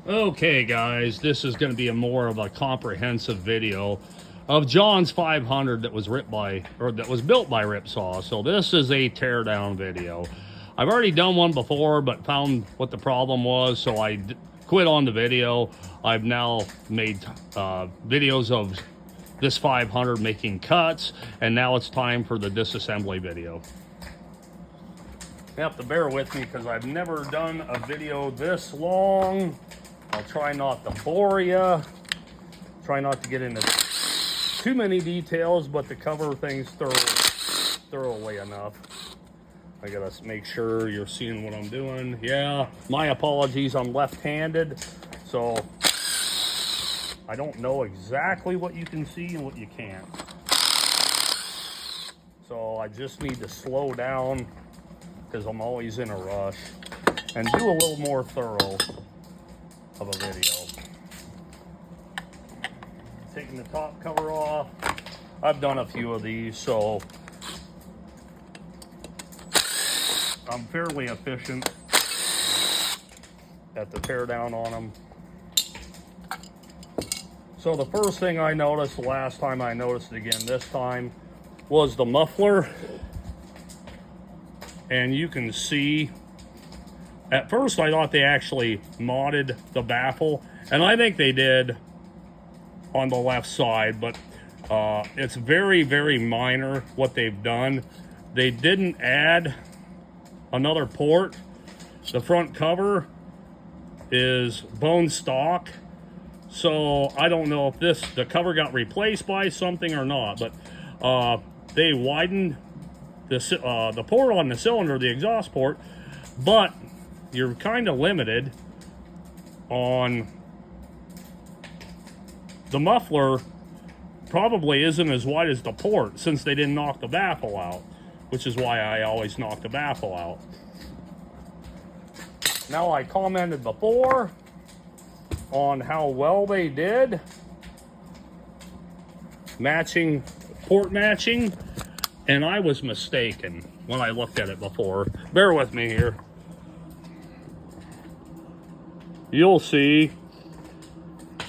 Okay guys, this is going to be more of a comprehensive video of John's 500 that was built by Ripsaw. So this is a teardown video. I've already done one before, but found what the problem was, so I quit on the video. I've now made videos of this 500 making cuts, and now it's time for the disassembly video. You have to bear with me because I've never done a video this long. I'll try not to bore you. Try not to get into too many details, but to cover things thoroughly enough. I gotta make sure you're seeing what I'm doing. Yeah, my apologies, I'm left-handed, so I don't know exactly what you can see and what you can't. So I just need to slow down because I'm always in a rush and do a little more thorough of a video. Taking the top cover off. I've done a few of these, so I'm fairly efficient at the teardown on them. So the first thing I noticed, the last time I noticed it again this time, was the muffler. And you can see, at first I thought they actually modded the baffle, and I think they did on the left side, but it's very, very minor what they've done. They didn't add another port. The front cover is bone stock, so I don't know if the cover got replaced by something or not, but they widened the port on the cylinder, the exhaust port, but you're kind of limited on the muffler. Probably isn't as wide as the port since they didn't knock the baffle out, which is why I always knock the baffle out. Now, I commented before on how well they did matching, port matching, and I was mistaken when I looked at it before. Bear with me here. You'll see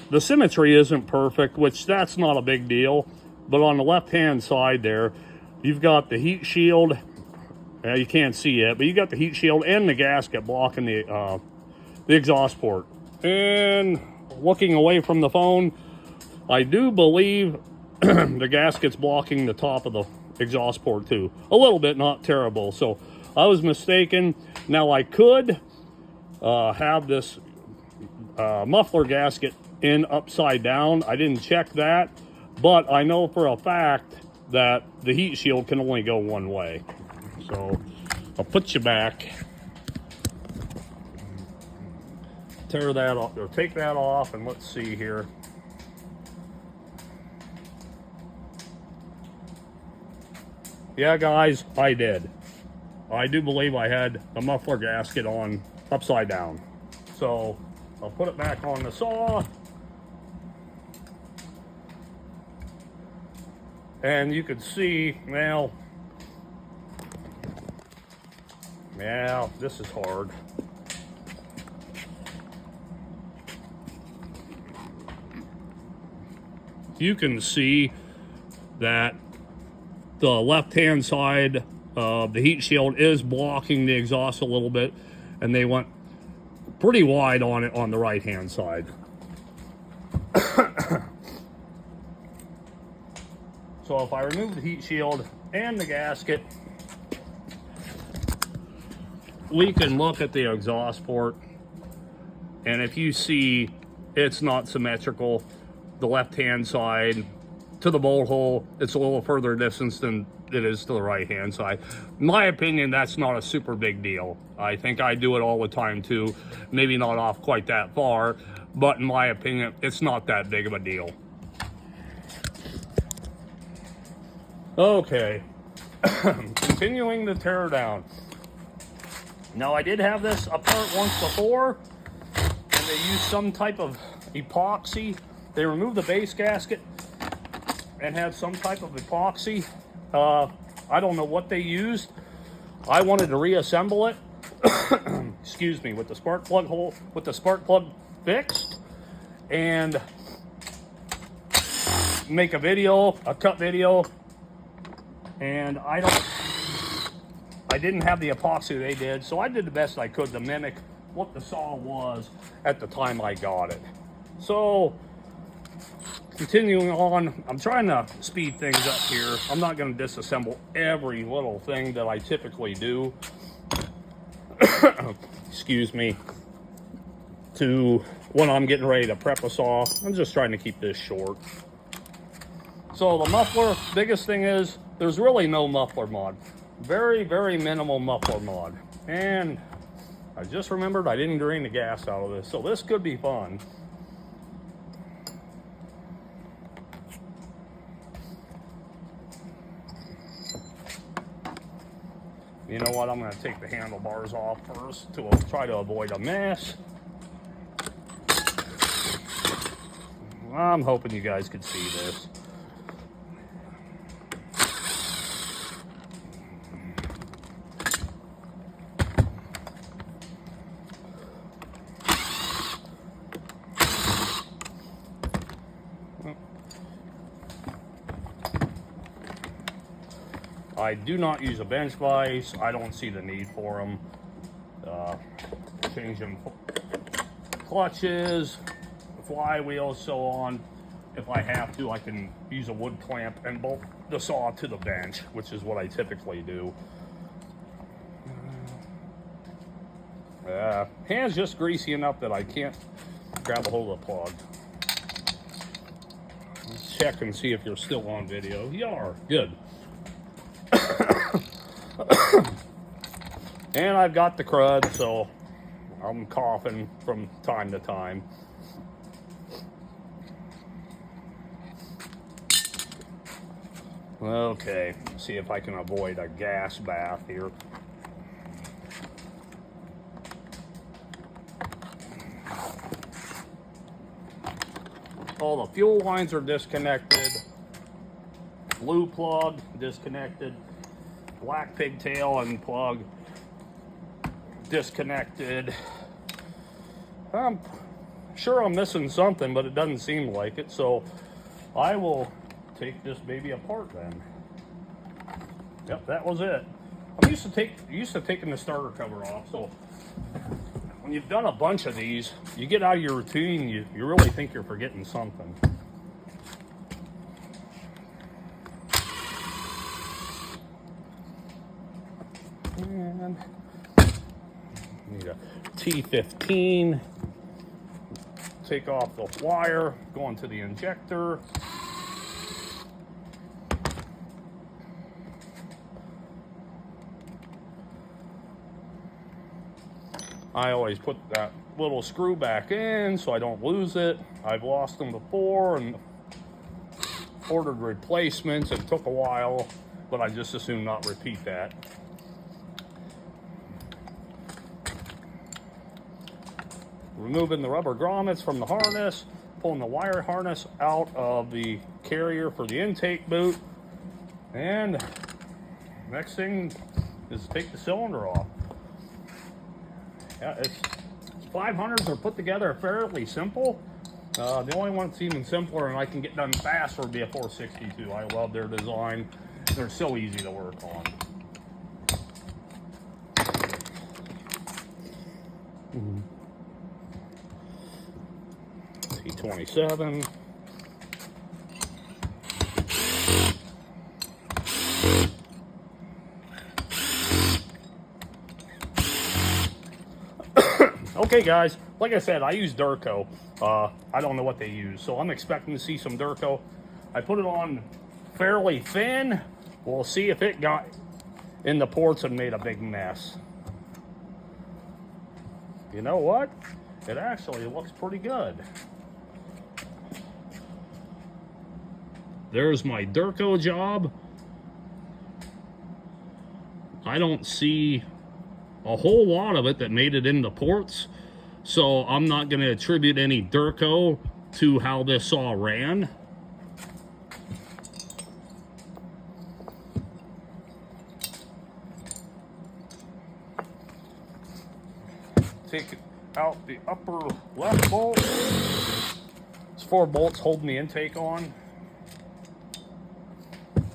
the symmetry isn't perfect, which that's not a big deal. But on the left-hand side there, you've got the heat shield. You can't see it, but you got the heat shield and the gasket blocking the exhaust port. And looking away from the phone, I do believe the gasket's blocking the top of the exhaust port too. A little bit, not terrible. So I was mistaken. Now I could have this muffler gasket in upside down. I didn't check that, but I know for a fact that the heat shield can only go one way. So I'll put you back, tear that off, or take that off, and let's see here. Yeah, guys, I did. I do believe I had the muffler gasket on upside down. So I'll put it back on the saw. And you can see, now, yeah, this is hard. You can see that the left-hand side of the heat shield is blocking the exhaust a little bit, and they went pretty wide on it on the right-hand side. So if I remove the heat shield and the gasket, we can look at the exhaust port, and if you see, it's not symmetrical. The left-hand side to the bolt hole, it's a little further distance than it is to the right-hand side. In my opinion, that's not a super big deal. I think I do it all the time too. Maybe not off quite that far, but in my opinion, it's not that big of a deal. Okay, continuing the tear down. Now, I did have this apart once before, and they used some type of epoxy. They removed the base gasket and had some type of epoxy. I don't know what they used. I wanted to reassemble it excuse me, with the spark plug hole, with the spark plug fixed and make a video, a cut video. And I didn't have the epoxy they did, so I did the best I could to mimic what the saw was at the time I got it. So, continuing on, I'm trying to speed things up here. I'm not going to disassemble every little thing that I typically do. Excuse me. To when I'm getting ready to prep a saw. I'm just trying to keep this short. So the muffler, biggest thing is, there's really no muffler mod. Very, very minimal muffler mod. And I just remembered I didn't drain the gas out of this, so this could be fun. You know what, I'm gonna take the handlebars off first to try to avoid a mess. I'm hoping you guys could see this. I do not use a bench vise. I don't see the need for them. Changing clutches, flywheels, so on. If I have to, I can use a wood clamp and bolt the saw to the bench, which is what I typically do. Hand's just greasy enough that I can't grab a hold of the plug. Let's check and see if you're still on video. You are. Good. And I've got the crud, so I'm coughing from time to time. Okay, see if I can avoid a gas bath here. All the fuel lines are disconnected. Blue plug disconnected. Black pigtail and plug disconnected. I'm sure I'm missing something, but it doesn't seem like it, so I will take this baby apart then. Yep, that was it. I'm used to taking the starter cover off, so when you've done a bunch of these, you get out of your routine, you really think you're forgetting something. And need a T15. Take off the wire, go into the injector. I always put that little screw back in so I don't lose it. I've lost them before and ordered replacements. It took a while, but I just assume not repeat that. Removing the rubber grommets from the harness, pulling the wire harness out of the carrier for the intake boot, and next thing is take the cylinder off. Yeah, it's 500s are put together fairly simple. The only one that's even simpler and I can get done faster would be a 462. I love their design. They're so easy to work on. T27. Okay guys, like I said, I use Durco. I don't know what they use, so I'm expecting to see some Durco. I put it on fairly thin. We'll see if it got in the ports and made a big mess. You know what? It actually looks pretty good. There's my Durco job. I don't see a whole lot of it that made it into ports, so I'm not going to attribute any Durco to how this saw ran. Take out the upper left bolt. It's 4 bolts holding the intake on.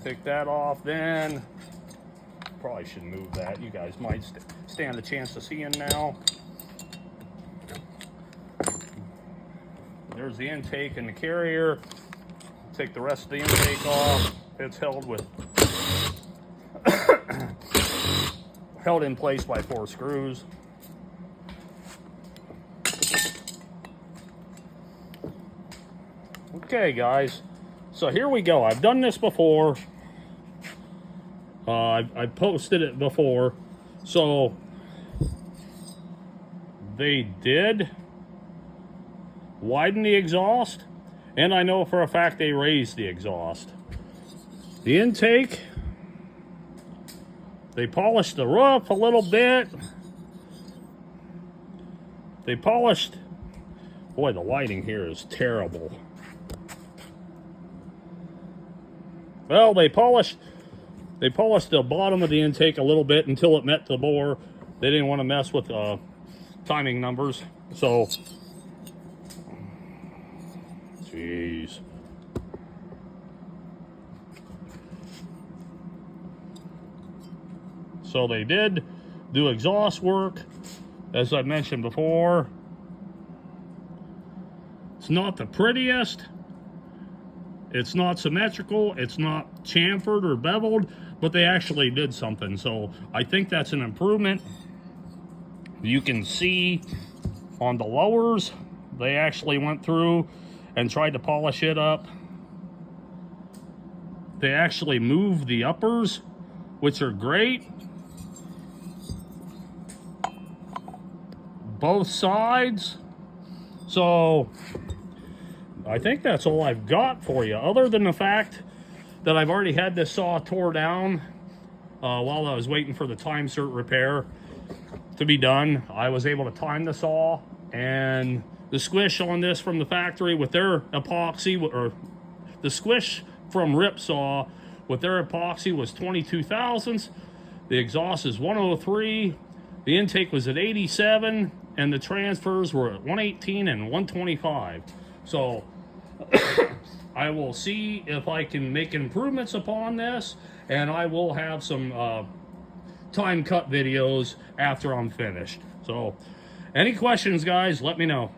Take that off, then probably should move that. You guys might stand a chance of seeing now. There's the intake and the carrier. Take the rest of the intake off. It's held with held in place by 4 screws. Okay, guys. So here we go. I've done this before. I posted it before. So they did widen the exhaust, and I know for a fact they raised the exhaust. The intake, they polished the roof a little bit. They polished, boy, the lighting here is terrible. Well, they polished the bottom of the intake a little bit until it met the bore. They didn't want to mess with timing numbers, so jeez. So they did do exhaust work, as I mentioned before. It's not the prettiest. It's not symmetrical. It's not chamfered or beveled, but they actually did something. So I think that's an improvement. You can see on the lowers, they actually went through and tried to polish it up. They actually moved the uppers, which are great. Both sides. So I think that's all I've got for you, other than the fact that I've already had this saw tore down while I was waiting for the time cert repair to be done. I was able to time the saw, and the squish on this from the factory with their epoxy, or the squish from Ripsaw with their epoxy, was 22 thousandths. The exhaust is 103. The intake was at 87, and the transfers were at 118 and 125. So I will see if I can make improvements upon this, and I will have some time cut videos after I'm finished. So any questions, guys, let me know.